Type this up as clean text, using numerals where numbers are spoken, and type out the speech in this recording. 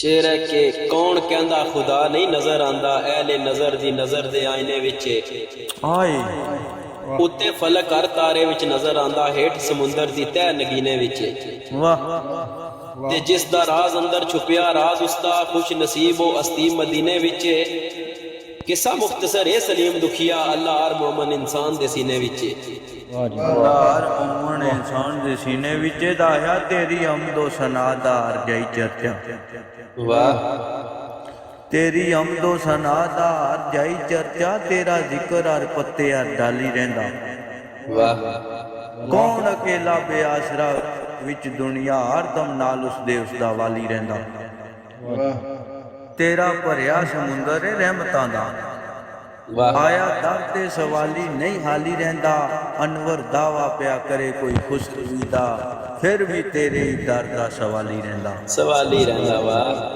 शेर है कि कौन कहंदा खुदा नहीं नजर आंदा अहले नजर दी नजर दे आईने विच आए उत्ते फलक हर तारे विच नजर आंदा हेठ समुंदर दी तह नगीने विच वाह ते जिस दा राज अंदर छुपिया राज उसदा खुश नसीब ओ अस्ती मदीने विच किस्सा मुख्तसर है सलीम दुखिया अल्लाह हर मोमन इंसान दे सीने विच हर मोमन इंसान दे सीने विच दाया तेरी हमदो सनादार जई चर्चा वाह तेरी हमदो सनादार जई चर्चा तेरा जिक्र हर पत्ते हर डाली रहिंदा वाह कौन अकेला बेआसरा विच दुनिया हरदम नाल उसदे उसदा वाली रहिंदा तेरा भरिया समुंदर है रहमतां दा वाह आया दर ते सवाली नहीं हाली रहिंदा अनवर दावा पिया करे कोई खुशबू दा फिर भी तेरे ही दर दा सवाली रहिंदा सवाली रहंदा वाह